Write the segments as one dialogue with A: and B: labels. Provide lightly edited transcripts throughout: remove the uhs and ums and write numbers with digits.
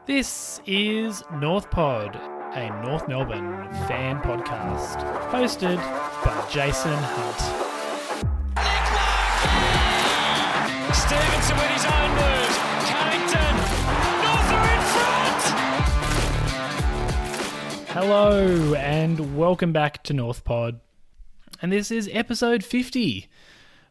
A: This is North Pod, a North Melbourne fan podcast, hosted by Jason Hunt.
B: Larkey! Stephenson with his own move. Carrington. North are in front!
A: Hello and welcome back to North Pod. And this is episode 50.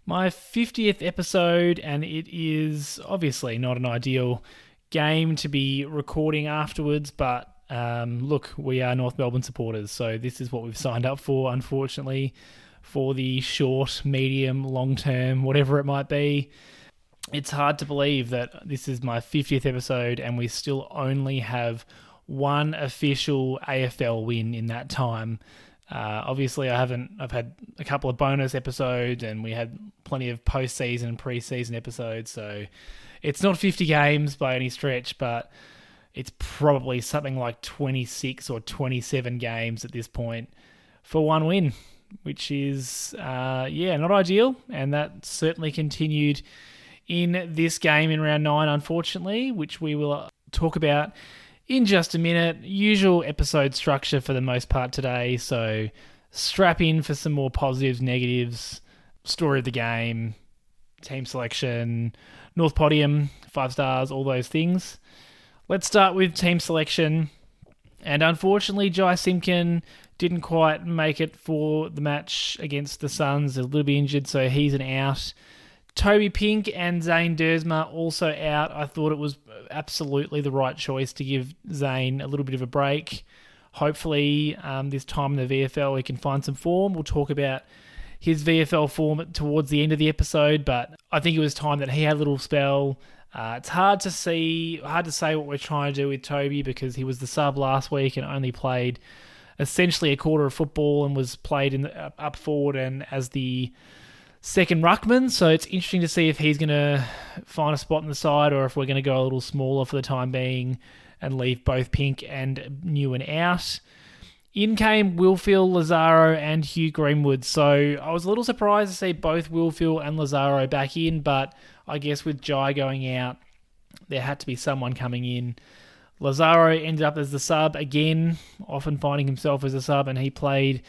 A: My 50th episode, and it is obviously not an ideal game to be recording afterwards, but look, we are North Melbourne supporters, so this is what we've signed up for, unfortunately, for the short, medium, long term, whatever it might be. It's hard to believe that this is my 50th episode and we still only have one official AFL win in that time. Obviously, I've had a couple of bonus episodes and we had plenty of post-season and pre-season episodes, so it's not 50 games by any stretch, but it's probably something like 26 or 27 games at this point for one win, which is, not ideal. And that certainly continued in this game in round 9, unfortunately, which we will talk about in just a minute. Usual episode structure for the most part today, so strap in for some more positives, negatives, story of the game, team selection, North Podium, 5 stars, all those things. Let's start with team selection. And unfortunately, Jai Simpkin didn't quite make it for the match against the Suns. A little bit injured, so he's an out. Toby Pink and Zane Dersma also out. I thought it was absolutely the right choice to give Zane a little bit of a break. Hopefully, this time in the VFL, he can find some form. We'll talk about his VFL form towards the end of the episode, but I think it was time that he had a little spell. It's hard to say what we're trying to do with Toby because he was the sub last week and only played essentially a quarter of football and was played in up forward and as the second ruckman. So it's interesting to see if he's going to find a spot in the side or if we're going to go a little smaller for the time being and leave both Pink and Newen out. In came Wilfield, Lazaro and Hugh Greenwood. So I was a little surprised to see both Wilfield and Lazaro back in, but I guess with Jai going out, there had to be someone coming in. Lazaro ended up as the sub again, often finding himself as a sub, and he played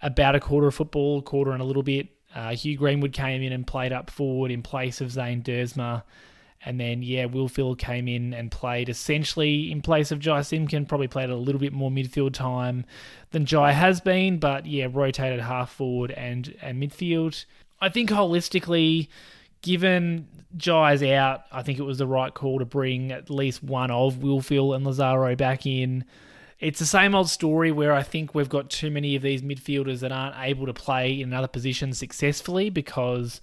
A: about a quarter of football, quarter and a little bit. Hugh Greenwood came in and played up forward in place of Zane Dersma. And then, Wilfield came in and played essentially in place of Jai Simpkin, probably played a little bit more midfield time than Jai has been, but rotated half forward and midfield. I think holistically, given Jai's out, I think it was the right call to bring at least one of Wilfield and Lazaro back in. It's the same old story where I think we've got too many of these midfielders that aren't able to play in another position successfully because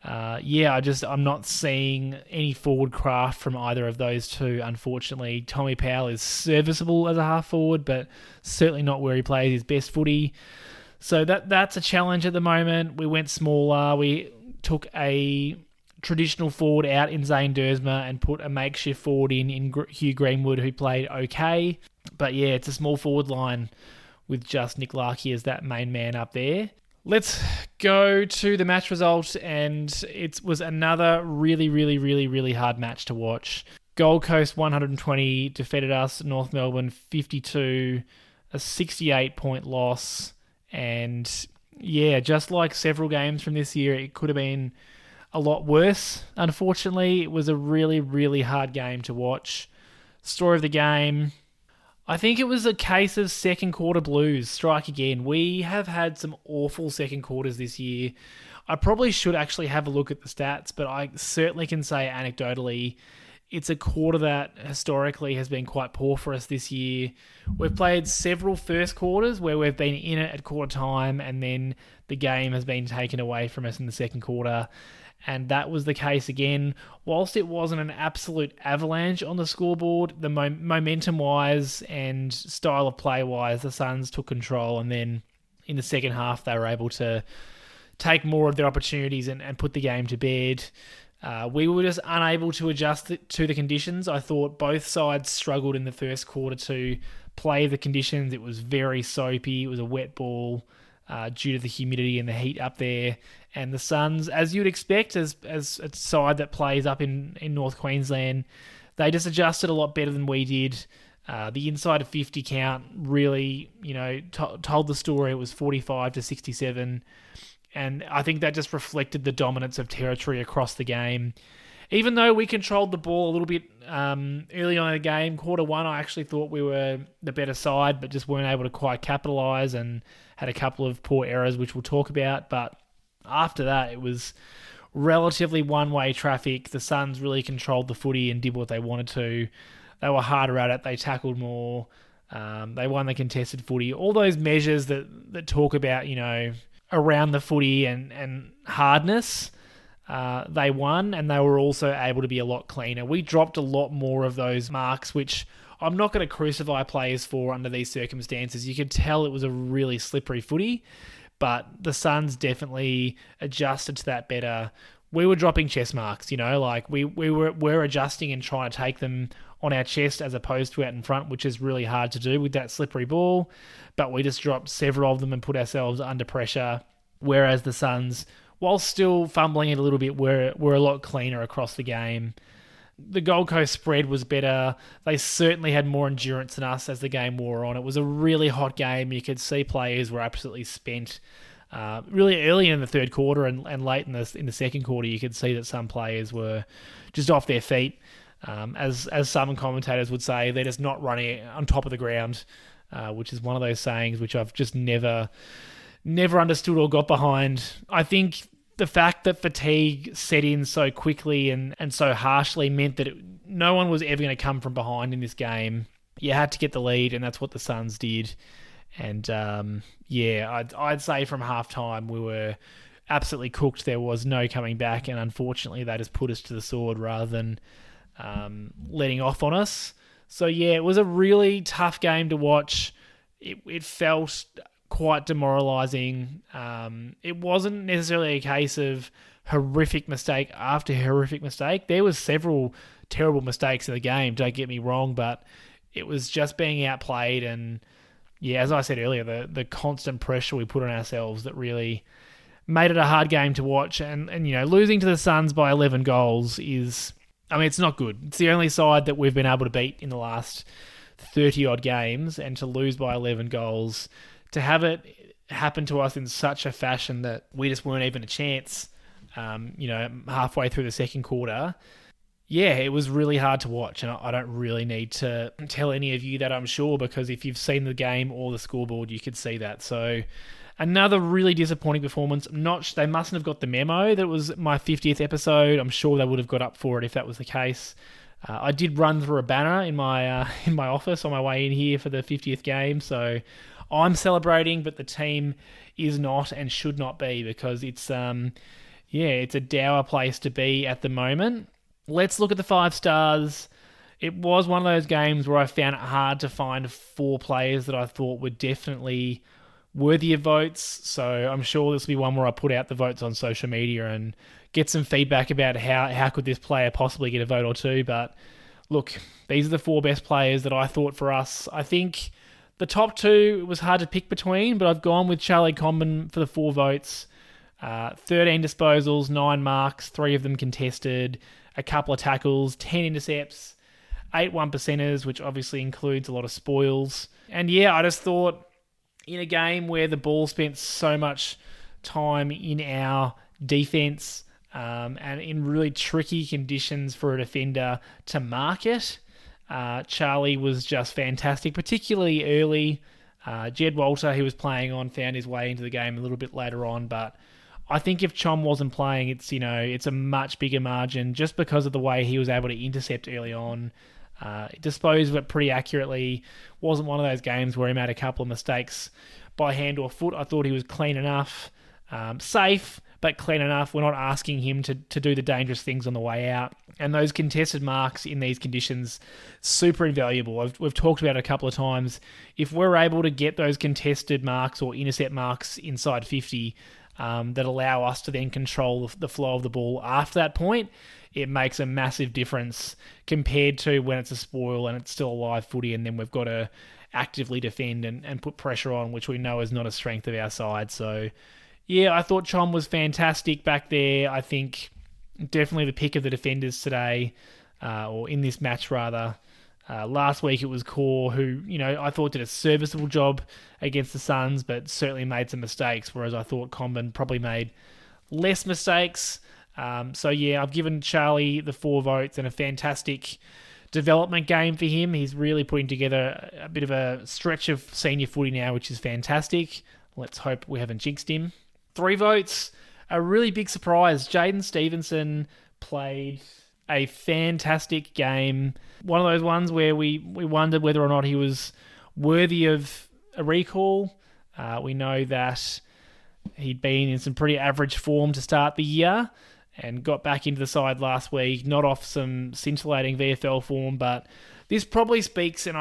A: I'm not seeing any forward craft from either of those two, unfortunately. Tommy Powell is serviceable as a half forward, but certainly not where he plays his best footy. So that's a challenge at the moment. We went smaller. We took a traditional forward out in Zane Dersma and put a makeshift forward in Hugh Greenwood, who played okay. But it's a small forward line with just Nick Larkey as that main man up there. Let's go to the match result, and it was another really, really, really, really hard match to watch. Gold Coast 120 defeated us, North Melbourne 52, a 68-point loss. And just like several games from this year, it could have been a lot worse. Unfortunately, it was a really, really hard game to watch. Story of the game, I think it was a case of second quarter blues strike again. We have had some awful second quarters this year. I probably should actually have a look at the stats, but I certainly can say anecdotally, it's a quarter that historically has been quite poor for us this year. We've played several first quarters where we've been in it at quarter time and then the game has been taken away from us in the second quarter. And that was the case again. Whilst it wasn't an absolute avalanche on the scoreboard, the momentum-wise and style of play-wise, the Suns took control. And then in the second half, they were able to take more of their opportunities and put the game to bed. We were just unable to adjust to the conditions. I thought both sides struggled in the first quarter to play the conditions. It was very soapy. It was a wet ball due to the humidity and the heat up there. And the Suns, as you'd expect, as a side that plays up in North Queensland, They just adjusted a lot better than we did. The inside of 50 count really, told the story. It was 45 to 67. And I think that just reflected the dominance of territory across the game. Even though we controlled the ball a little bit early on in the game, quarter one, I actually thought we were the better side, but just weren't able to quite capitalise and had a couple of poor errors, which we'll talk about. But after that, it was relatively one-way traffic. The Suns really controlled the footy and did what they wanted to. They were harder at it. They tackled more. They won the contested footy. All those measures that talk about, around the footy and hardness, they won, and they were also able to be a lot cleaner. We dropped a lot more of those marks, which I'm not going to crucify players for under these circumstances. You could tell it was a really slippery footy, but the Suns definitely adjusted to that better. We were dropping chest marks, we were adjusting and trying to take them on our chest as opposed to out in front, which is really hard to do with that slippery ball. But we just dropped several of them and put ourselves under pressure, whereas the Suns, while still fumbling it a little bit, were a lot cleaner across the game. The Gold Coast spread was better. They certainly had more endurance than us as the game wore on. It was a really hot game. You could see players were absolutely spent. Really early in the third quarter and late in the second quarter, you could see that some players were just off their feet. As some commentators would say, they're just not running on top of the ground, which is one of those sayings which I've just never understood or got behind. I think the fact that fatigue set in so quickly and so harshly meant that no one was ever going to come from behind in this game. You had to get the lead, and that's what the Suns did. And I'd say from halftime we were absolutely cooked. There was no coming back, and unfortunately that has put us to the sword rather than letting off on us. So yeah, it was a really tough game to watch. It felt quite demoralising. It wasn't necessarily a case of horrific mistake after horrific mistake. There was several terrible mistakes in the game, don't get me wrong, but it was just being outplayed, and yeah, as I said earlier, the constant pressure we put on ourselves that really made it a hard game to watch. And losing to the Suns by 11 goals is, it's not good. It's the only side that we've been able to beat in the last 30-odd games, and to lose by 11 goals, to have it happen to us in such a fashion that we just weren't even a chance, halfway through the second quarter. Yeah, it was really hard to watch, and I don't really need to tell any of you that, I'm sure, because if you've seen the game or the scoreboard, you could see that. So another really disappointing performance. They mustn't have got the memo that it was my 50th episode. I'm sure they would have got up for it if that was the case. I did run through a banner in my office on my way in here for the 50th game, so I'm celebrating, but the team is not and should not be, because it's a dour place to be at the moment. Let's look at the 5 stars. It was one of those games where I found it hard to find 4 players that I thought were definitely worthy of votes. So I'm sure this will be one where I put out the votes on social media and get some feedback about how could this player possibly get a vote or two. But look, these are the 4 best players that I thought for us. I think the top 2 it was hard to pick between, but I've gone with Charlie Comben for the 4 votes. 13 disposals, 9 marks, 3 of them contested, a couple of tackles, 10 intercepts, 8 1%ers, which obviously includes a lot of spoils. And yeah, I just thought in a game where the ball spent so much time in our defence and in really tricky conditions for a defender to mark it, Charlie was just fantastic, particularly early. Jed Walter, who was playing on, found his way into the game a little bit later on, but I think if Chom wasn't playing, it's a much bigger margin just because of the way he was able to intercept early on. Disposed of it pretty accurately. Wasn't one of those games where he made a couple of mistakes by hand or foot. I thought he was clean enough. Safe, but clean enough. We're not asking him to do the dangerous things on the way out. And those contested marks in these conditions, super invaluable. We've talked about it a couple of times. If we're able to get those contested marks or intercept marks inside 50, that allow us to then control the flow of the ball after that point, it makes a massive difference compared to when it's a spoil and it's still a live footy, and then we've got to actively defend and put pressure on, which we know is not a strength of our side. So yeah, I thought Chom was fantastic back there. I think definitely the pick of the defenders today. or in this match rather. Last week it was Core who, I thought did a serviceable job against the Suns, but certainly made some mistakes, whereas I thought Comben probably made less mistakes. I've given Charlie the 4 votes and a fantastic development game for him. He's really putting together a bit of a stretch of senior footy now, which is fantastic. Let's hope we haven't jinxed him. 3 votes, a really big surprise. Jaden Stephenson played a fantastic game. One of those ones where we wondered whether or not he was worthy of a recall. We know that he'd been in some pretty average form to start the year and got back into the side last week, not off some scintillating VFL form, but this probably speaks, and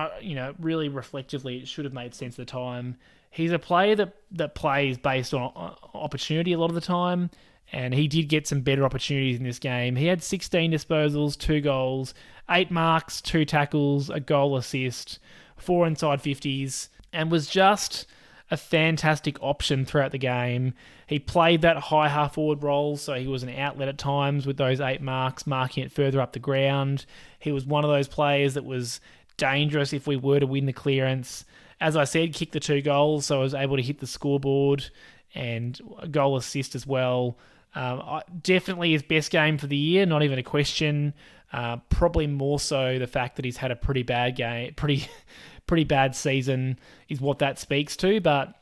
A: really reflectively, it should have made sense at the time. He's a player that plays based on opportunity a lot of the time, and he did get some better opportunities in this game. He had 16 disposals, 2 goals, 8 marks, 2 tackles, a goal assist, 4 inside 50s, and was just a fantastic option throughout the game. He played that high half-forward role, so he was an outlet at times with those 8 marks, marking it further up the ground. He was one of those players that was dangerous if we were to win the clearance. As I said, kicked the 2 goals, so I was able to hit the scoreboard and a goal assist as well. Definitely his best game for the year, not even a question. Probably more so the fact that he's had a pretty bad game, pretty bad season is what that speaks to. But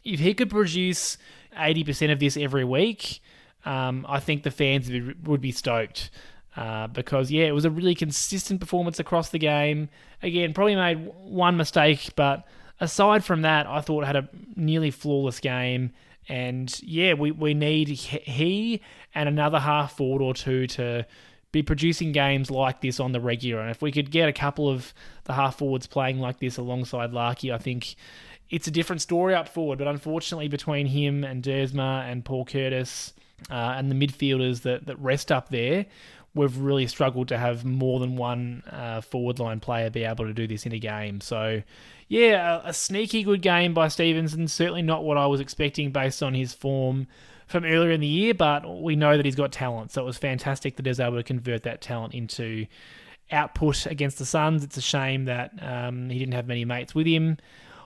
A: if he could produce 80% of this every week, I think the fans would be stoked. Because, it was a really consistent performance across the game. Again, probably made one mistake, but aside from that, I thought had a nearly flawless game. And, we need he and another half forward or two to be producing games like this on the regular. And if we could get a couple of the half forwards playing like this alongside Larkey, I think it's a different story up forward. But unfortunately, between him and Dersma and Paul Curtis and the midfielders that rest up there, we've really struggled to have more than one forward line player be able to do this in a game. So, a sneaky good game by Stephenson. Certainly not what I was expecting based on his form from earlier in the year, but we know that he's got talent. So it was fantastic that he was able to convert that talent into output against the Suns. It's a shame that he didn't have many mates with him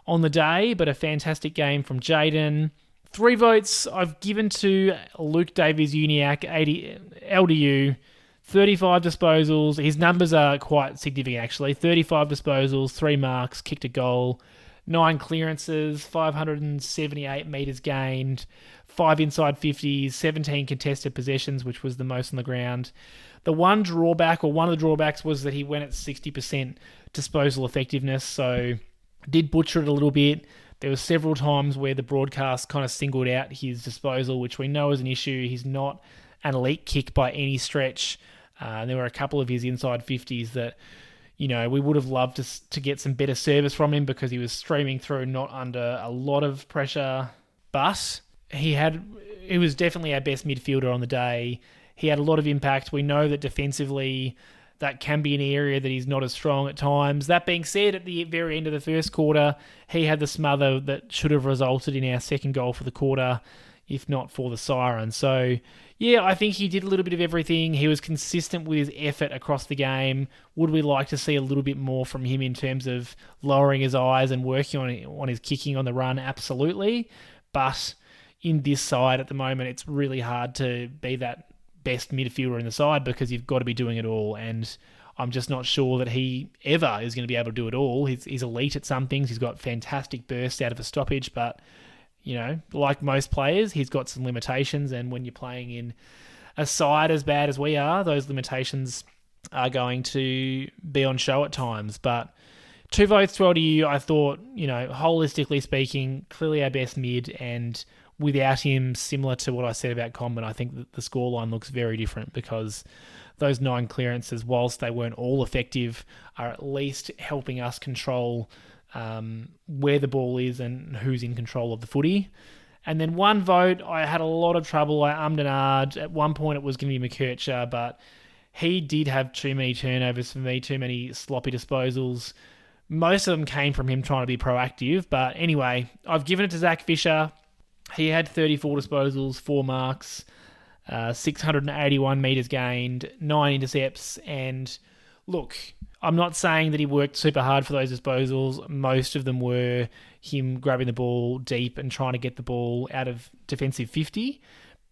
A: on the day, but a fantastic game from Jaden. 3 votes I've given to Luke Davies-Uniacke, 80 LDU. 35 disposals. His numbers are quite significant, actually. 35 disposals, 3 marks, kicked a goal, 9 clearances, 578 metres gained, 5 inside 50s, 17 contested possessions, which was the most on the ground. The one drawback, or one of the drawbacks, was that he went at 60% disposal effectiveness, so did butcher it a little bit. There were several times where the broadcast kind of singled out his disposal, which we know is an issue. He's not an elite kick by any stretch. There were a couple of his inside 50s that, we would have loved to get some better service from him because he was streaming through not under a lot of pressure. But he was definitely our best midfielder on the day. He had a lot of impact. We know that defensively that can be an area that he's not as strong at times. That being said, at the very end of the first quarter, he had the smother that should have resulted in our second goal for the quarter, if not for the siren. So, I think he did a little bit of everything. He was consistent with his effort across the game. Would we like to see a little bit more from him in terms of lowering his eyes and working on his kicking on the run? Absolutely. But in this side at the moment, it's really hard to be that best midfielder in the side because you've got to be doing it all. And I'm just not sure that he ever is going to be able to do it all. He's elite at some things. He's got fantastic bursts out of a stoppage, but like most players, he's got some limitations, and when you're playing in a side as bad as we are, those limitations are going to be on show at times. But 2 votes to LDU, I thought, holistically speaking, clearly our best mid, and without him, similar to what I said about Comben, I think that the scoreline looks very different because those 9 clearances, whilst they weren't all effective, are at least helping us control where the ball is and who's in control of the footy. And then 1 vote, I had a lot of trouble. I ummed and ahed. At one point it was going to be McKay, but he did have too many turnovers for me, too many sloppy disposals. Most of them came from him trying to be proactive. But anyway, I've given it to Zach Fisher. He had 34 disposals, 4 marks, 681 metres gained, 9 intercepts, and look, I'm not saying that he worked super hard for those disposals. Most of them were him grabbing the ball deep and trying to get the ball out of defensive 50,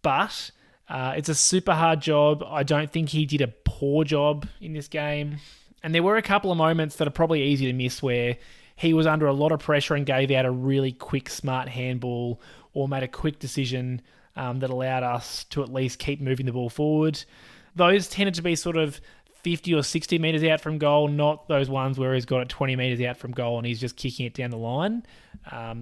A: but it's a super hard job. I don't think he did a poor job in this game, and there were a couple of moments that are probably easy to miss where he was under a lot of pressure and gave out a really quick, smart handball or made a quick decision that allowed us to at least keep moving the ball forward. Those tended to be sort of 50 or 60 metres out from goal, not those ones where he's got it 20 metres out from goal and he's just kicking it down the line.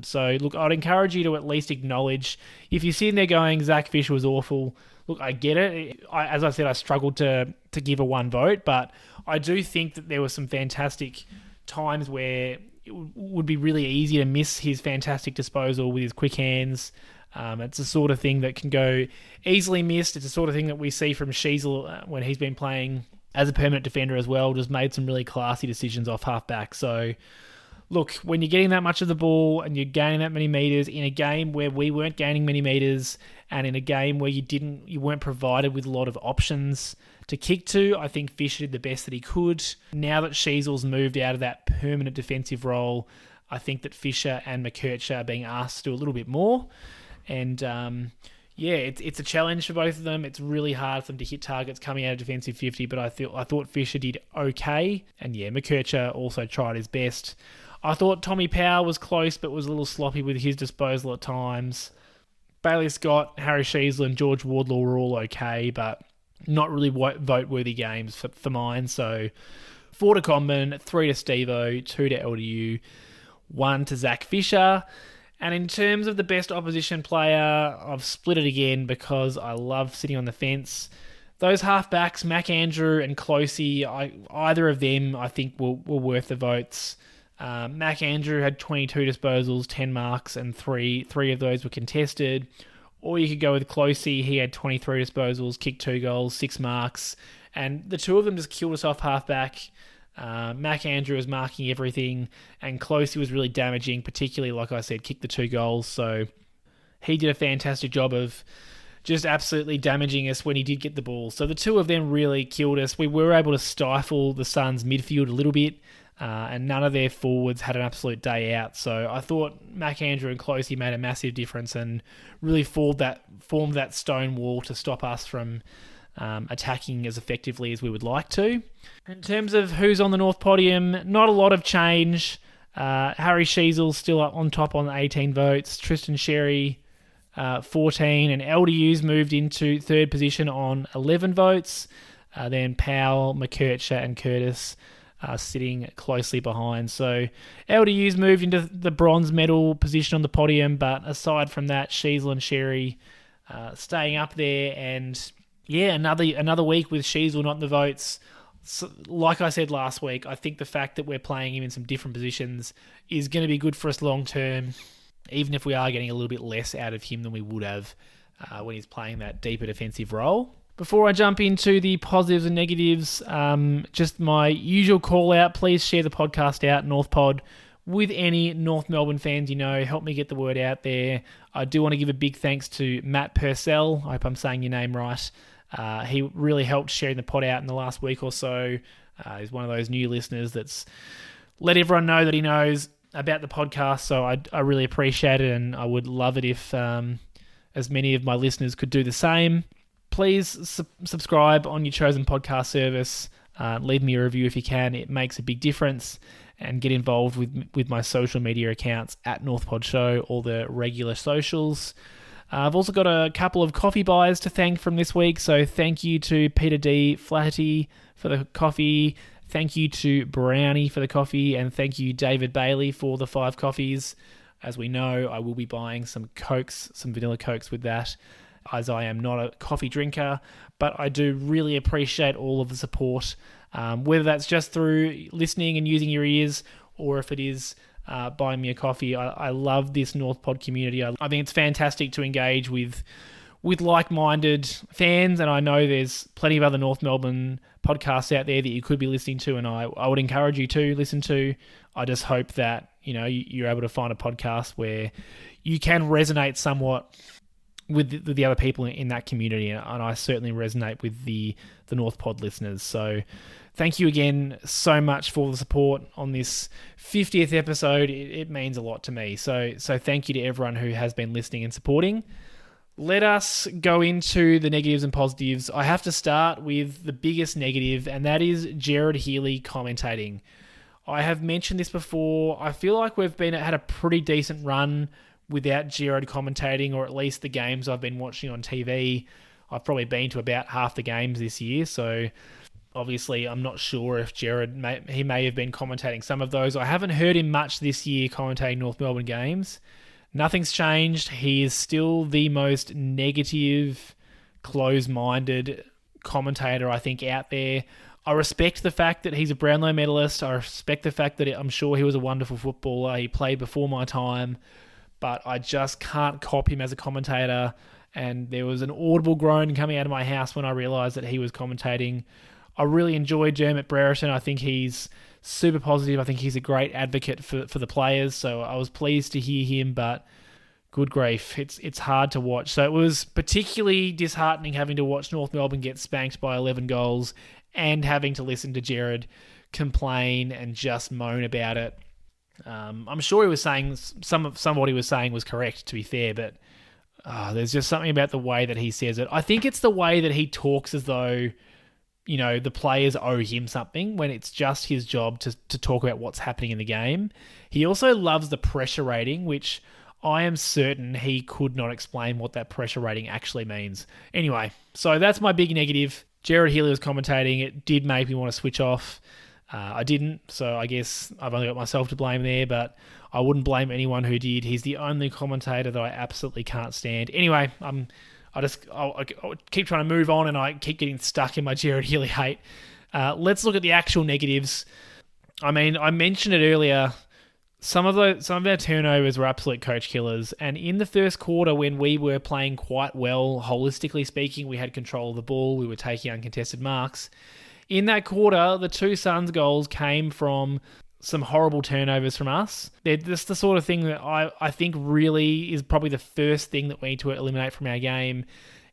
A: So, look, I'd encourage you to at least acknowledge, if you're sitting there going, Zach Fisher was awful, look, I get it. As I said, I struggled to give a one vote, but I do think that there were some fantastic times where it would be really easy to miss his fantastic disposal with his quick hands. It's the sort of thing that can go easily missed. It's the sort of thing that we see from Sheasel when he's been playing as a permanent defender as well, just made some really classy decisions off half-back. So, look, when you're getting that much of the ball and you're gaining that many metres in a game where we weren't gaining many metres and in a game where you weren't provided with a lot of options to kick to, I think Fisher did the best that he could. Now that Sheasel's moved out of that permanent defensive role, I think that Fisher and McKay are being asked to do a little bit more. And it's a challenge for both of them. It's really hard for them to hit targets coming out of defensive 50, but I thought Fisher did okay. And McKay also tried his best. I thought Tommy Powell was close, but was a little sloppy with his disposal at times. Bailey Scott, Harry Sheasel, and George Wardlaw were all okay, but not really vote-worthy games for mine. So 4 to Comben, 3 to Stevo, 2 to LDU, 1 to Zach Fisher. And in terms of the best opposition player, I've split it again because I love sitting on the fence. Those halfbacks, McAndrew and Closey, either of them I think were worth the votes. McAndrew had 22 disposals, 10 marks, and three of those were contested. Or you could go with Closey. He had 23 disposals, kicked 2 goals, 6 marks. And the two of them just killed us off halfback. McAndrew was marking everything, and Closey was really damaging, particularly, like I said, kicked the 2 goals. So he did a fantastic job of just absolutely damaging us when he did get the ball. So the two of them really killed us. We were able to stifle the Suns' midfield a little bit, and none of their forwards had an absolute day out. So I thought McAndrew and Closey made a massive difference and really formed that stone wall to stop us from attacking as effectively as we would like to. In terms of who's on the North podium, not a lot of change. Harry Sheasel's still up on top on 18 votes. Tristan Xerri, 14. And LDU's moved into third position on 11 votes. Then Powell, McKay, and Curtis sitting closely behind. So LDU's moved into the bronze medal position on the podium, but aside from that, Sheasel and Xerri staying up there. And another week with Sheasel not in the votes. So, like I said last week, I think the fact that we're playing him in some different positions is going to be good for us long term, even if we are getting a little bit less out of him than we would have when he's playing that deeper defensive role. Before I jump into the positives and negatives, just my usual call out, please share the podcast out, North Pod, with any North Melbourne fans you know. Help me get the word out there. I do want to give a big thanks to Matt Purcell. I hope I'm saying your name right. He really helped sharing the pod out in the last week or so. He's one of those new listeners that's let everyone know that he knows about the podcast, so I really appreciate it, and I would love it if as many of my listeners could do the same. Please subscribe on your chosen podcast service. Leave me a review if you can. It makes a big difference. And get involved with my social media accounts at NorthPod Show, all the regular socials. I've also got a couple of coffee buys to thank from this week. So thank you to Peter D. Flaherty for the coffee. Thank you to Brownie for the coffee. And thank you, David Bailey, for the 5 coffees. As we know, I will be buying some Cokes, some vanilla Cokes with that, as I am not a coffee drinker. But I do really appreciate all of the support, whether that's just through listening and using your ears, or if it is buying me a coffee. I love this North Pod community. I think it's fantastic to engage with like-minded fans, and I know there's plenty of other North Melbourne podcasts out there that you could be listening to, and I would encourage you to listen to. I just hope that you're able to find a podcast where you can resonate somewhat with the other people in that community, and I certainly resonate with the North Pod listeners. So thank you again so much for the support on this 50th episode. It means a lot to me. So thank you to everyone who has been listening and supporting. Let us go into the negatives and positives. I have to start with the biggest negative, and that is Jared Healy commentating. I have mentioned this before. I feel like we've had a pretty decent run without Jared commentating, or at least the games I've been watching on TV. I've probably been to about half the games this year, so obviously I'm not sure if Jared may have been commentating some of those. I haven't heard him much this year commentating North Melbourne games. Nothing's changed. He is still the most negative, closed-minded commentator I think out there. I respect the fact that he's a Brownlow medalist. I respect the fact that I'm sure he was a wonderful footballer. He played before my time. But I just can't cop him as a commentator. And there was an audible groan coming out of my house when I realised that he was commentating. I really enjoyed Dermot Brereton. I think he's super positive. I think he's a great advocate for the players. So I was pleased to hear him, but good grief, it's hard to watch. So it was particularly disheartening having to watch North Melbourne get spanked by 11 goals and having to listen to Jared complain and just moan about it. I'm sure he was saying some of what he was saying was correct, to be fair, but there's just something about the way that he says it. I think it's the way that he talks as though, you know, the players owe him something when it's just his job to talk about what's happening in the game. He also loves the pressure rating, which I am certain he could not explain what that pressure rating actually means. Anyway, so that's my big negative. Jared Healy was commentating. It did make me want to switch off. I didn't, so I guess I've only got myself to blame there, but I wouldn't blame anyone who did. He's the only commentator that I absolutely can't stand. Anyway, I'll keep trying to move on, and I keep getting stuck in my Jared Healy hate. Let's look at the actual negatives. I mean, I mentioned it earlier. Some of our turnovers were absolute coach killers, and in the first quarter, when we were playing quite well, holistically speaking, we had control of the ball, we were taking uncontested marks. In that quarter, the two Suns goals came from some horrible turnovers from us. They're just the sort of thing that I think really is probably the first thing that we need to eliminate from our game.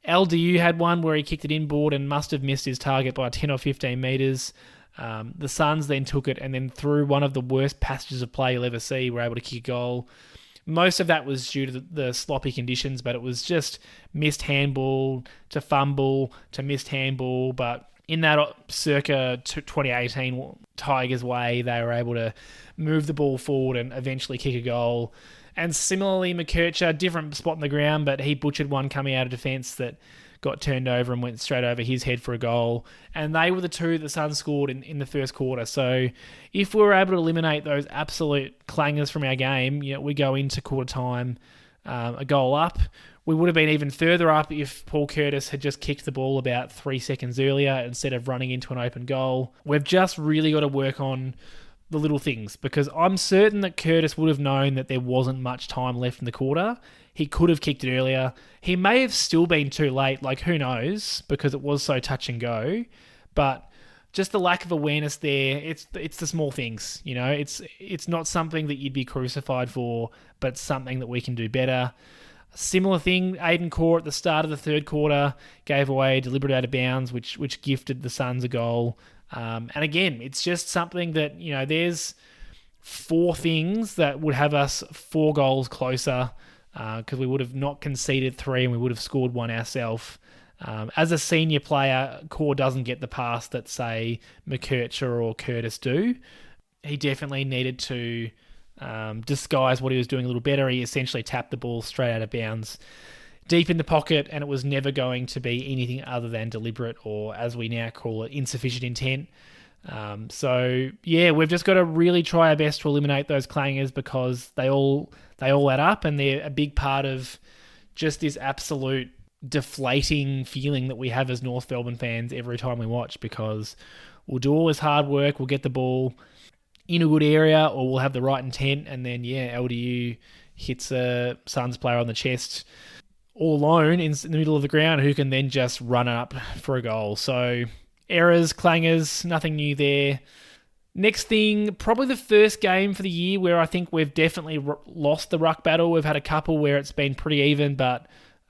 A: LDU had one where he kicked it inboard and must have missed his target by 10 or 15 metres. The Suns then took it, and then through one of the worst passages of play you'll ever see, were able to kick a goal. Most of that was due to the sloppy conditions, but it was just missed handball to fumble to missed handball, but in that circa 2018 Tigers way, they were able to move the ball forward and eventually kick a goal. And similarly, McKay, different spot in the ground, but he butchered one coming out of defence that got turned over and went straight over his head for a goal. And they were the two that the Suns scored in the first quarter. So if we were able to eliminate those absolute clangers from our game, you know, we go into quarter time a goal up. We would have been even further up if Paul Curtis had just kicked the ball about 3 seconds earlier instead of running into an open goal. We've just really got to work on the little things, because I'm certain that Curtis would have known that there wasn't much time left in the quarter. He could have kicked it earlier. He may have still been too late, like who knows, because it was so touch and go. But just the lack of awareness there, it's the small things, you know. It's not something that you'd be crucified for, but something that we can do better. Similar thing, Aiden Core at the start of the third quarter gave away a deliberate out of bounds, which gifted the Suns a goal. And again, it's just something that, you know, there's 4 things that would have us 4 goals closer, because we would have not conceded 3 and we would have scored 1 ourselves. As a senior player, Core doesn't get the pass that, say, McKay or Curtis do. He definitely needed to disguise what he was doing a little better. He essentially tapped the ball straight out of bounds deep in the pocket, and it was never going to be anything other than deliberate, or as we now call it, insufficient intent. So yeah, we've just got to really try our best to eliminate those clangers, because they all add up, and they're a big part of just this absolute deflating feeling that we have as North Melbourne fans every time we watch, because we'll do all this hard work, we'll get the ball in a good area, or we'll have the right intent, and then LDU hits a Suns player on the chest all alone in the middle of the ground, who can then just run up for a goal. So errors, clangers, nothing new there. Next thing, probably the first game for the year where I think we've definitely lost the ruck battle. We've had a couple where it's been pretty even, but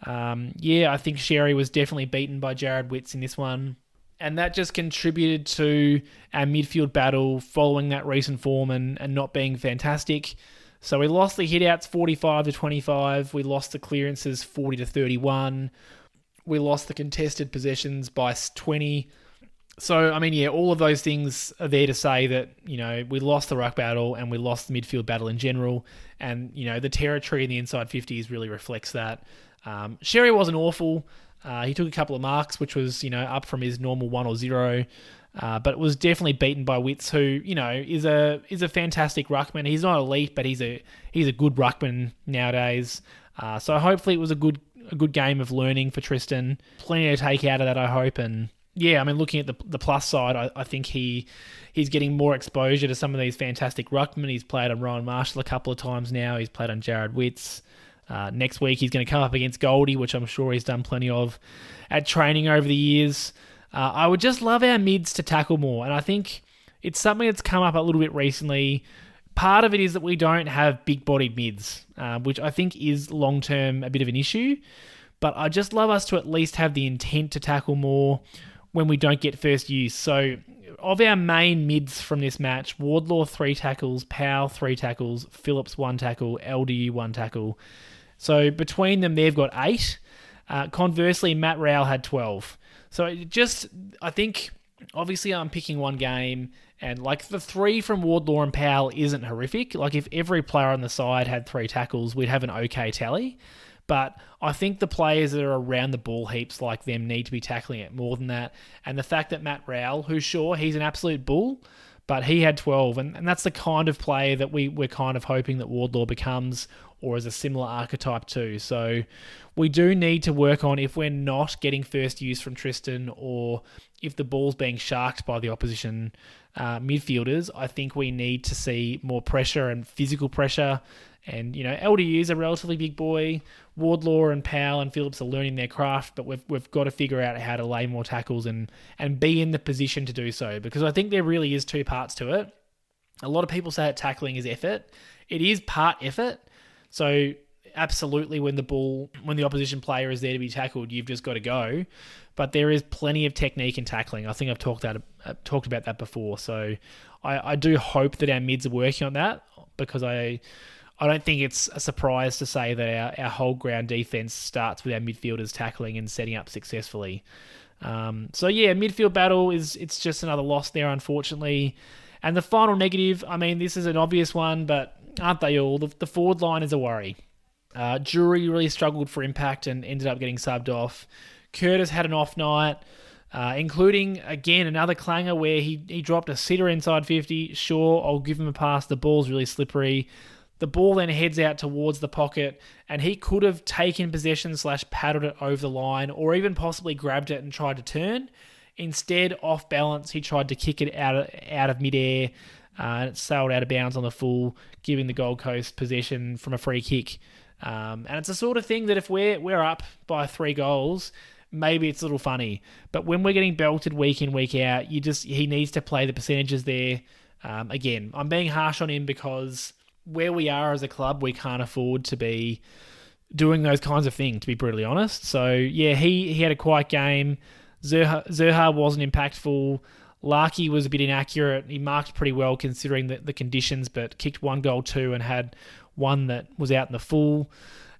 A: I think Xerri was definitely beaten by Jared Witts in this one. And that just contributed to our midfield battle following that recent form and not being fantastic. So we lost the hitouts 45-25. We lost the clearances 40-31. We lost the contested possessions by 20. So, all of those things are there to say that, we lost the ruck battle and we lost the midfield battle in general. And, the territory in the inside 50s really reflects that. Xerri wasn't awful. He took a couple of marks, which was, up from his normal 1 or 0. But was definitely beaten by Witts, who, is a fantastic ruckman. He's not elite, but he's a good ruckman nowadays. So hopefully it was a good game of learning for Tristan. Plenty to take out of that, I hope. And looking at the plus side, I think he's getting more exposure to some of these fantastic ruckmen. He's played on Ryan Marshall a couple of times now. He's played on Jared Witts. Next week he's going to come up against Goldy, which I'm sure he's done plenty of at training over the years. I would just love our mids to tackle more, and I think it's something that's come up a little bit recently. Part of it is that we don't have big-bodied mids, which I think is long-term a bit of an issue, but I just love us to at least have the intent to tackle more when we don't get first use. So of our main mids from this match, Wardlaw 3 tackles, Powell 3 tackles, Phillips 1 tackle, LDU 1 tackle. So between them, they've got 8. Conversely, Matt Rowell had 12. So I think, obviously I'm picking one game, and like the 3 from Wardlaw and Powell isn't horrific. Like if every player on the side had 3 tackles, we'd have an okay tally. But I think the players that are around the ball heaps like them need to be tackling it more than that. And the fact that Matt Rowell, who's sure, he's an absolute bull, but he had 12. And that's the kind of player that we're kind of hoping that Wardlaw becomes, or is a similar archetype too. So we do need to work on, if we're not getting first use from Tristan, or if the ball's being sharked by the opposition midfielders, I think we need to see more pressure and physical pressure. And, LDU is a relatively big boy. Wardlaw and Powell and Phillips are learning their craft, but we've got to figure out how to lay more tackles and be in the position to do so, because I think there really is 2 parts to it. A lot of people say that tackling is effort. It is part effort. So absolutely, when the opposition player is there to be tackled, you've just got to go. But there is plenty of technique in tackling. I think I've talked about that before. So I do hope that our mids are working on that, because I don't think it's a surprise to say that our whole ground defense starts with our midfielders tackling and setting up successfully. Midfield battle it's just another loss there, unfortunately. And the final negative, this is an obvious one, but aren't they all? The forward line is a worry. Xerri really struggled for impact and ended up getting subbed off. Curtis had an off night, including, again, another clanger where he dropped a sitter inside 50. Sure, I'll give him a pass. The ball's really slippery. The ball then heads out towards the pocket, and he could have taken possession / paddled it over the line, or even possibly grabbed it and tried to turn. Instead, off balance, he tried to kick it out of midair, and it sailed out of bounds on the full, giving the Gold Coast possession from a free kick. And it's the sort of thing that if we're up by 3 goals, maybe it's a little funny. But when we're getting belted week in, week out, he needs to play the percentages there. Again, I'm being harsh on him because where we are as a club, we can't afford to be doing those kinds of things, to be brutally honest. So, yeah, he had a quiet game. Xerri wasn't impactful. Larkey was a bit inaccurate. He marked pretty well considering the conditions, but kicked 1 goal too and had 1 that was out in the full.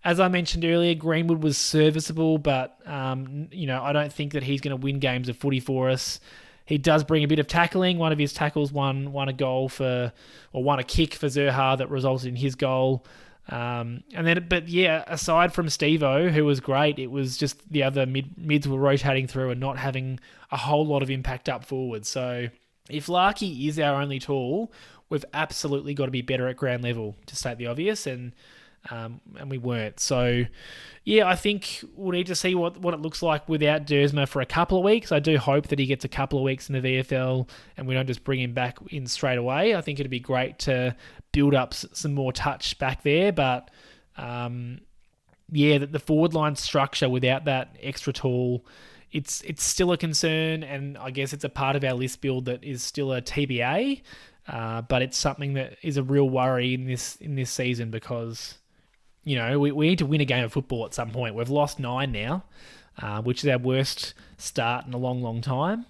A: As I mentioned earlier, Greenwood was serviceable, but I don't think that he's going to win games of footy for us. He does bring a bit of tackling. One of his tackles won a goal won a kick for Xerri that resulted in his goal. Aside from Stevo, who was great, it was just the other mids were rotating through and not having a whole lot of impact up forward. So if Larkey is our only tool, we've absolutely got to be better at ground level, to state the obvious, and we weren't. So, yeah, I think we'll need to see what it looks like without Dersma for a couple of weeks. I do hope that he gets a couple of weeks in the VFL and we don't just bring him back in straight away. I think it'd be great to build up some more touch back there, but the forward line structure without that extra tool, it's still a concern, and I guess it's a part of our list build that is still a TBA, but it's something that is a real worry in this season because we need to win a game of football at some point. We've lost 9 now, which is our worst start in a long, long time.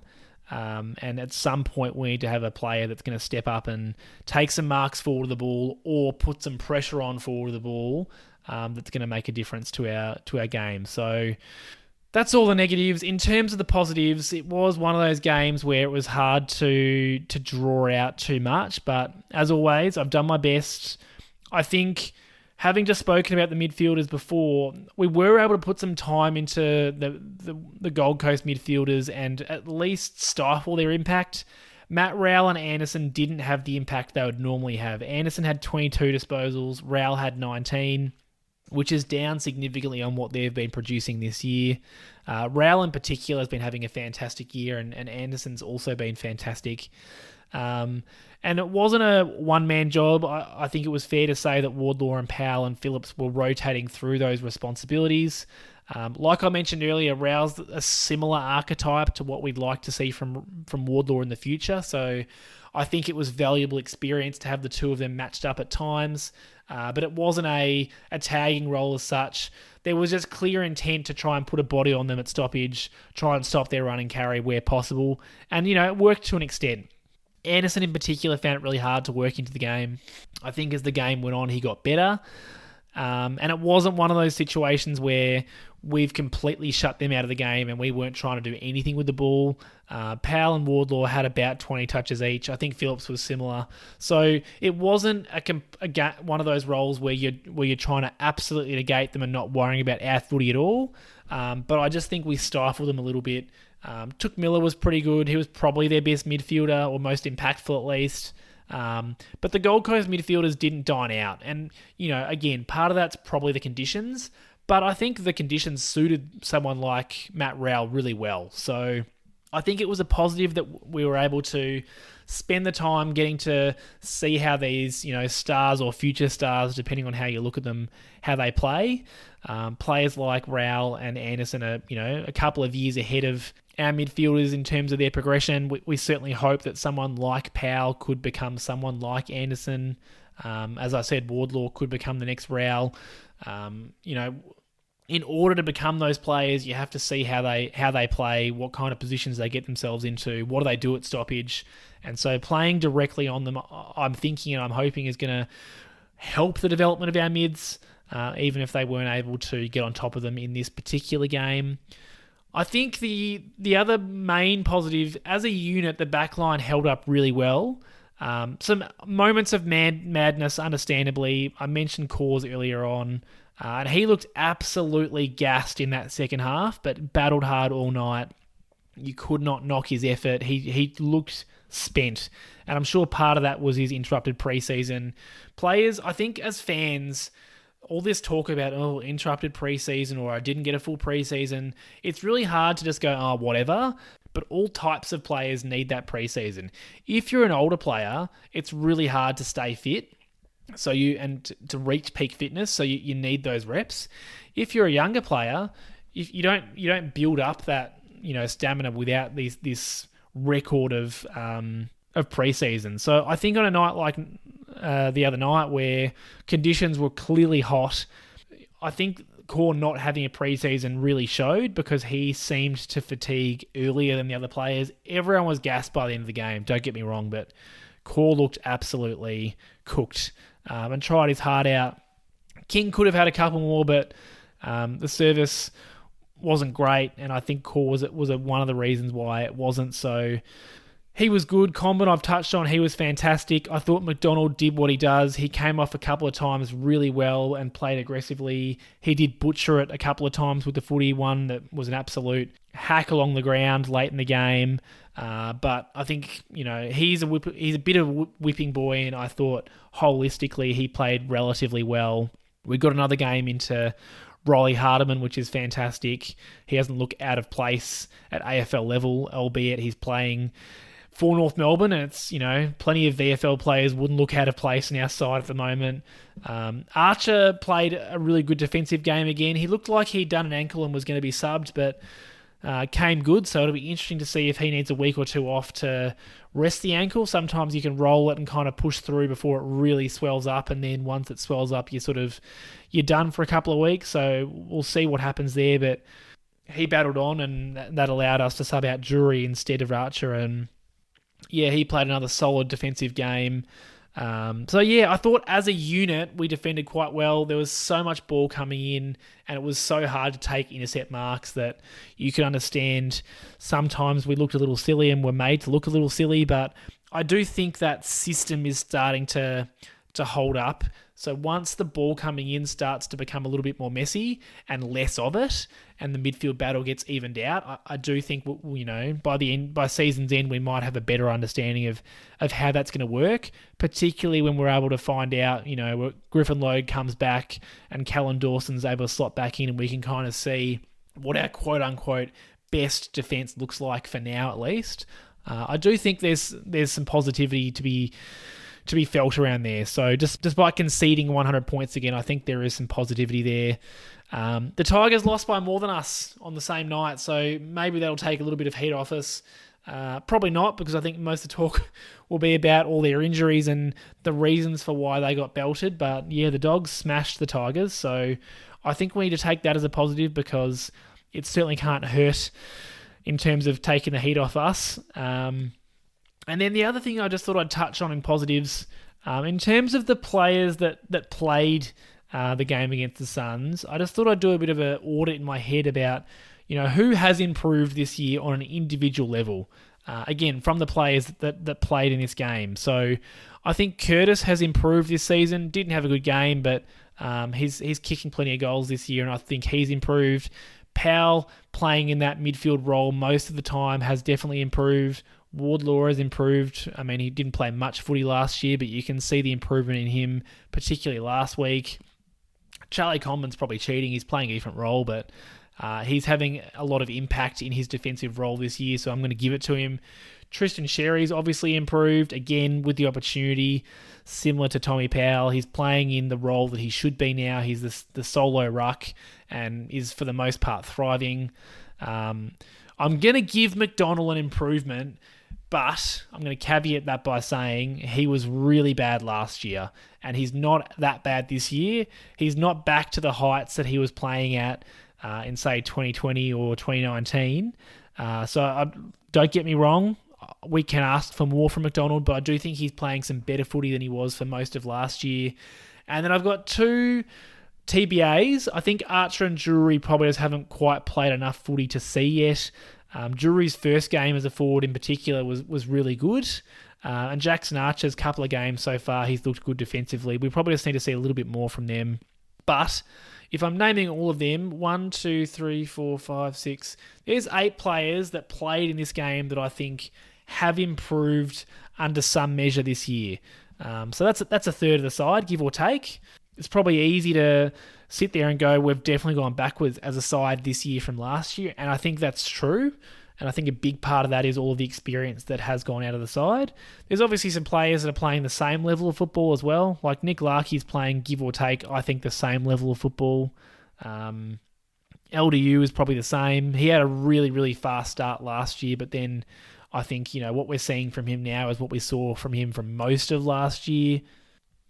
A: And at some point, we need to have a player that's going to step up and take some marks forward of the ball or put some pressure on forward of the ball that's going to make a difference to our game. So that's all the negatives. In terms of the positives, it was one of those games where it was hard to draw out too much. But as always, I've done my best. I think, having just spoken about the midfielders before, we were able to put some time into the Gold Coast midfielders and at least stifle their impact. Matt Rowell and Anderson didn't have the impact they would normally have. Anderson had 22 disposals, Rowell had 19, which is down significantly on what they've been producing this year. Rowell in particular has been having a fantastic year, and Anderson's also been fantastic. And it wasn't a one-man job. I think it was fair to say that Wardlaw and Powell and Phillips were rotating through those responsibilities. Like I mentioned earlier, Rowell's a similar archetype to what we'd like to see from Wardlaw in the future. So I think it was valuable experience to have the two of them matched up at times. But it wasn't a tagging role as such. There was just clear intent to try and put a body on them at stoppage, try and stop their run and carry where possible. And, it worked to an extent. Anderson in particular found it really hard to work into the game. I think as the game went on, he got better. And it wasn't one of those situations where we've completely shut them out of the game and we weren't trying to do anything with the ball. Powell and Wardlaw had about 20 touches each. I think Phillips was similar. So it wasn't one of those roles where you're trying to absolutely negate them and not worrying about our footy at all. But I just think we stifled them a little bit. Took Miller was pretty good. He was probably their best midfielder, or most impactful at least. But the Gold Coast midfielders didn't dine out. And, again, part of that's probably the conditions. But I think the conditions suited someone like Matt Rowell really well. So I think it was a positive that we were able to spend the time getting to see how these, stars or future stars, depending on how you look at them, how they play. Players like Rowell and Anderson are, a couple of years ahead of our midfielders in terms of their progression. We certainly hope that someone like Powell could become someone like Anderson. As I said, Wardlaw could become the next Rowell. In order to become those players, you have to see how they play, what kind of positions they get themselves into, what do they do at stoppage. And so playing directly on them, I'm thinking and I'm hoping is going to help the development of our mids, even if they weren't able to get on top of them in this particular game. I think the other main positive, as a unit, the backline held up really well. Some moments of madness, understandably. I mentioned Cause earlier on, and he looked absolutely gassed in that second half, but battled hard all night. You could not knock his effort. He looked spent, and I'm sure part of that was his interrupted preseason. Players, I think as fans, all this talk about, interrupted preseason or I didn't get a full preseason, it's really hard to just go, whatever. But all types of players need that preseason. If you're an older player, it's really hard to stay fit. To reach peak fitness, so you need those reps. If you're a younger player, if you don't build up that stamina without this record of preseason. So I think on a night like the other night where conditions were clearly hot, I think Core not having a preseason really showed, because he seemed to fatigue earlier than the other players. Everyone was gassed by the end of the game, don't get me wrong, but Core looked absolutely cooked and tried his heart out. King could have had a couple more, but the service wasn't great, and I think Core was one of the reasons why it wasn't. So he was good. Comben, I've touched on, he was fantastic. I thought McDonald did what he does. He came off a couple of times really well and played aggressively. He did butcher it a couple of times with the footy, one that was an absolute hack along the ground late in the game. But I think, he's a bit of a whipping boy, and I thought holistically he played relatively well. We got another game into Riley Hardiman, which is fantastic. He doesn't look out of place at AFL level, albeit he's playing for North Melbourne, and it's, plenty of VFL players wouldn't look out of place on our side at the moment. Archer played a really good defensive game again. He looked like he'd done an ankle and was going to be subbed, but came good, so it'll be interesting to see if he needs a week or two off to rest the ankle. Sometimes you can roll it and kind of push through before it really swells up, and then once it swells up, you're done for a couple of weeks. So we'll see what happens there, but he battled on, and that allowed us to sub out Xerri instead of Archer, and yeah, he played another solid defensive game. I thought as a unit we defended quite well. There was so much ball coming in, and it was so hard to take intercept marks that you could understand sometimes we looked a little silly and were made to look a little silly, but I do think that system is starting to hold up. So once the ball coming in starts to become a little bit more messy and less of it, and the midfield battle gets evened out, I do think, by season's end, we might have a better understanding of how that's going to work, particularly when we're able to find out, Griffin Logue comes back and Callan Dawson's able to slot back in, and we can kind of see what our quote-unquote best defence looks like for now, at least. I do think there's some positivity to be felt around there. So just despite conceding 100 points again, I think there is some positivity there. The Tigers lost by more than us on the same night, so maybe that'll take a little bit of heat off us. Probably not, because I think most of the talk will be about all their injuries and the reasons for why they got belted. But yeah, the Dogs smashed the Tigers, so I think we need to take that as a positive, because it certainly can't hurt in terms of taking the heat off us. And then the other thing I just thought I'd touch on in positives, in terms of the players that played the game against the Suns, I just thought I'd do a bit of an audit in my head about, who has improved this year on an individual level. Again, from the players that played in this game. So I think Curtis has improved this season. Didn't have a good game, but he's kicking plenty of goals this year, and I think he's improved. Powell, playing in that midfield role most of the time, has definitely improved. Wardlaw has improved. I mean, he didn't play much footy last year, but you can see the improvement in him, particularly last week. Charlie Comben's probably cheating. He's playing a different role, but he's having a lot of impact in his defensive role this year, so I'm going to give it to him. Tristan Xerri's obviously improved, again, with the opportunity, similar to Tommy Powell. He's playing in the role that he should be now. He's the solo ruck and is, for the most part, thriving. I'm going to give McDonald an improvement, but I'm going to caveat that by saying he was really bad last year, and he's not that bad this year. He's not back to the heights that he was playing at in, say, 2020 or 2019. Don't get me wrong, we can ask for more from McDonald, but I do think he's playing some better footy than he was for most of last year. And then I've got two TBAs. I think Archer and Xerri probably just haven't quite played enough footy to see yet. Xerri's first game as a forward in particular was really good. And Jackson Archer's couple of games so far, he's looked good defensively. We probably just need to see a little bit more from them. But if I'm naming all of them, 1, 2, 3, 4, 5, 6, there's 8 players that played in this game that I think have improved under some measure this year. So that's a third of the side, give or take. It's probably easy to sit there and go, we've definitely gone backwards as a side this year from last year, and I think that's true. And I think a big part of that is all of the experience that has gone out of the side. There's obviously some players that are playing the same level of football as well. Like Nick Larkey's playing, give or take, I think the same level of football. LDU is probably the same. He had a really, really fast start last year, but then I think, what we're seeing from him now is what we saw from him from most of last year.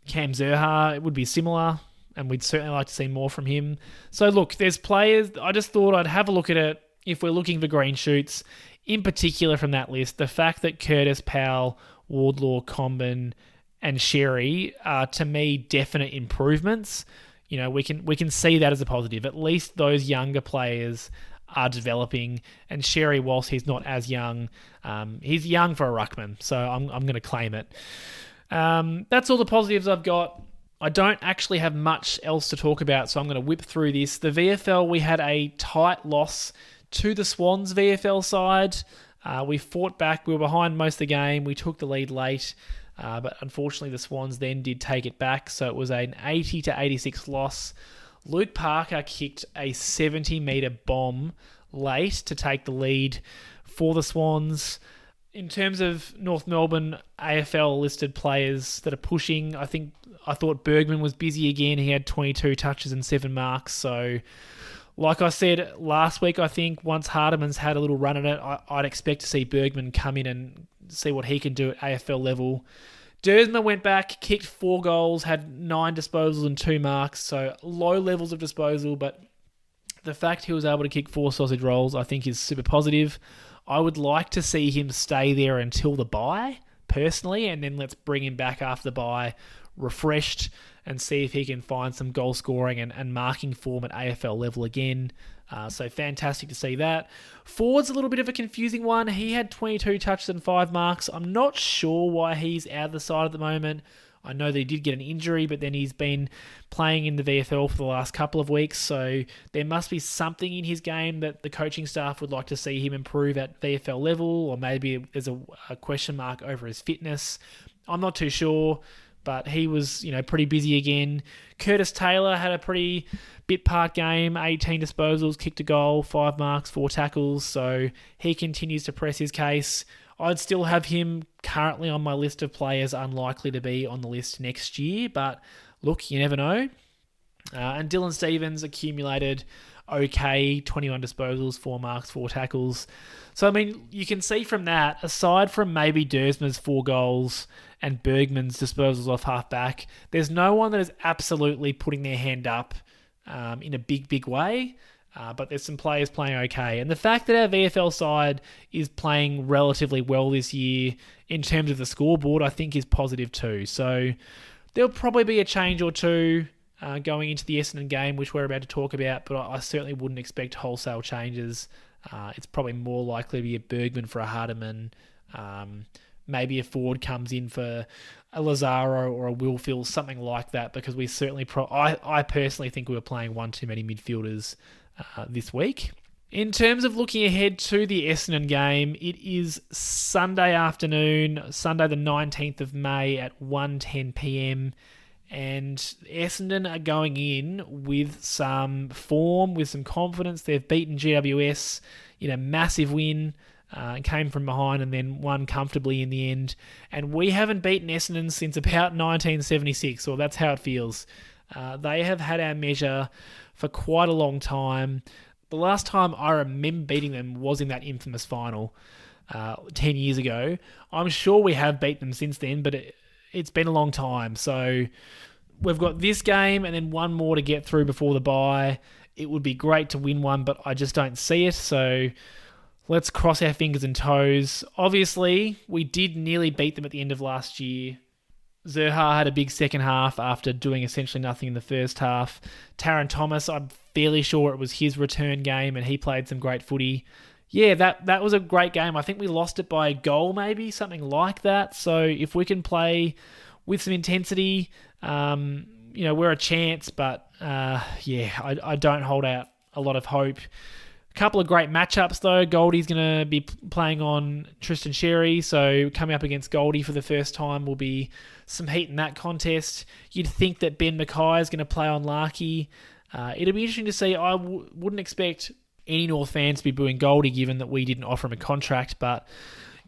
A: Cam Zerha, it would be similar, and we'd certainly like to see more from him. So look, there's players, I just thought I'd have a look at it if we're looking for green shoots. In particular from that list, the fact that Curtis, Powell, Wardlaw, Comben, and Xerri are, to me, definite improvements. We can see that as a positive. At least those younger players are developing, and Xerri, whilst he's not as young, he's young for a ruckman, so I'm going to claim it. That's all the positives I've got. I don't actually have much else to talk about, so I'm going to whip through this. The VFL, we had a tight loss to the Swans VFL side. We fought back. We were behind most of the game. We took the lead late, but unfortunately the Swans then did take it back, so it was an 80-86 loss. Luke Parker kicked a 70-metre bomb late to take the lead for the Swans. In terms of North Melbourne AFL-listed players that are pushing, I thought Bergman was busy again. He had 22 touches and 7 marks, so Like I said last week, I think once Hardiman's had a little run at it, I'd expect to see Bergman come in and see what he can do at AFL level. Dersma went back, kicked 4 goals, had 9 disposals and 2 marks, so low levels of disposal, but the fact he was able to kick 4 sausage rolls, I think, is super positive. I would like to see him stay there until the bye, personally, and then let's bring him back after the bye, refreshed, and see if he can find some goal scoring and marking form at AFL level again. So fantastic to see that. Ford's a little bit of a confusing one. He had 22 touches and 5 marks. I'm not sure why he's out of the side at the moment. I know that he did get an injury, but then he's been playing in the VFL for the last couple of weeks, so there must be something in his game that the coaching staff would like to see him improve at VFL level, or maybe there's a question mark over his fitness. I'm not too sure, but he was, pretty busy again. Curtis Taylor had a pretty bit part game, 18 disposals, kicked a goal, 5 marks, 4 tackles, so he continues to press his case. I'd still have him currently on my list of players unlikely to be on the list next year, but look, you never know. And Dylan Stephens accumulated okay, 21 disposals, 4 marks, 4 tackles. So, you can see from that, aside from maybe Dersma's 4 goals and Bergman's disposals off half-back, there's no one that is absolutely putting their hand up in a big, big way. But there's some players playing okay. And the fact that our VFL side is playing relatively well this year in terms of the scoreboard, I think is positive too. So there'll probably be a change or two going into the Essendon game, which we're about to talk about, but I certainly wouldn't expect wholesale changes. It's probably more likely to be a Bergman for a Hardiman. Maybe a Ford comes in for a Lazaro or a Wilfield, something like that, because we certainly... I personally think we were playing one too many midfielders this week. In terms of looking ahead to the Essendon game, it is Sunday afternoon, Sunday the 19th of May at 1:10 p.m, and Essendon are going in with some form, with some confidence. They've beaten GWS in a massive win, came from behind and then won comfortably in the end. And we haven't beaten Essendon since about 1976, or that's how it feels. They have had our measure for quite a long time. The last time I remember beating them was in that infamous final 10 years ago. I'm sure we have beaten them since then, but it's been a long time. So we've got this game and then one more to get through before the bye. It would be great to win one, but I just don't see it. So let's cross our fingers and toes. Obviously, we did nearly beat them at the end of last year. Xerri had a big second half after doing essentially nothing in the first half. Taron Thomas, I'm fairly sure it was his return game and he played some great footy. Yeah, that was a great game. I think we lost it by a goal maybe, something like that. So if we can play with some intensity, we're a chance. But I don't hold out a lot of hope. A couple of great matchups though. Goldy's going to be playing on Tristan Xerri, so coming up against Goldy for the first time will be some heat in that contest. You'd think that Ben McKay is going to play on Larkey. It'll be interesting to see. I wouldn't expect any North fans to be booing Goldy given that we didn't offer him a contract, but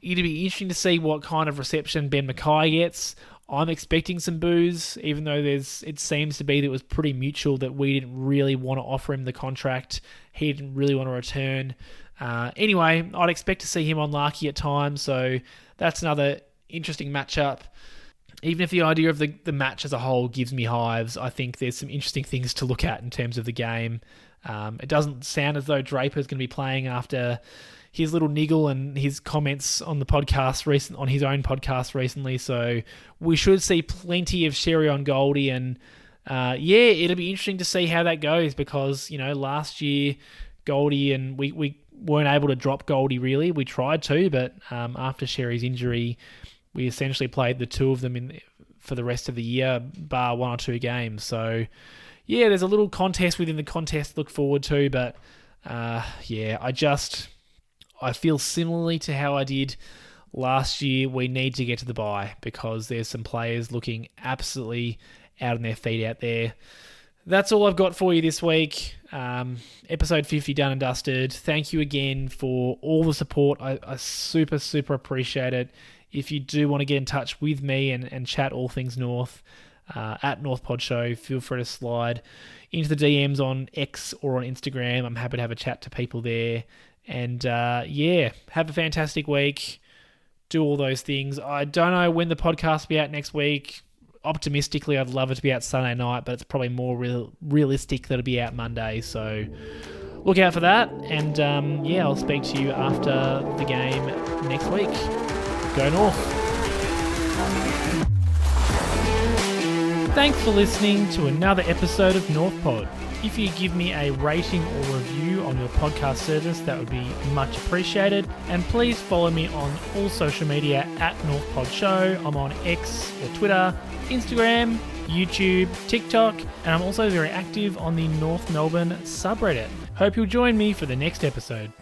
A: it'll be interesting to see what kind of reception Ben McKay gets. I'm expecting some boos, even though it seems to be that it was pretty mutual that we didn't really want to offer him the contract. He didn't really want to return. Anyway, I'd expect to see him on Larkey at times, so that's another interesting matchup. Even if the idea of the match as a whole gives me hives, I think there's some interesting things to look at in terms of the game. It doesn't sound as though Draper's going to be playing after his little niggle and his comments on the podcast on his own podcast recently. So we should see plenty of Xerri on Goldy, and it'll be interesting to see how that goes because last year Goldy and we weren't able to drop Goldy really. We tried to, but after Xerri's injury, we essentially played the two of them for the rest of the year, bar 1 or 2 games. So there's a little contest within the contest to look forward to, but I feel similarly to how I did last year. We need to get to the bye because there's some players looking absolutely out on their feet out there. That's all I've got for you this week. Episode 50 done and dusted. Thank you again for all the support. I super, super appreciate it. If you do want to get in touch with me and chat all things North, at Northpod Show. Feel free to slide into the DMs on X or on Instagram. I'm happy to have a chat to people there. And have a fantastic week. Do all those things. I don't know when the podcast will be out next week. Optimistically, I'd love it to be out Sunday night, but it's probably more realistic that it'll be out Monday. So look out for that. And I'll speak to you after the game next week. Go North. Thanks for listening to another episode of Northpod. If you give me a rating or review on your podcast service, that would be much appreciated. And please follow me on all social media at Northpod Show. I'm on X or Twitter, Instagram, YouTube, TikTok, and I'm also very active on the North Melbourne subreddit. Hope you'll join me for the next episode.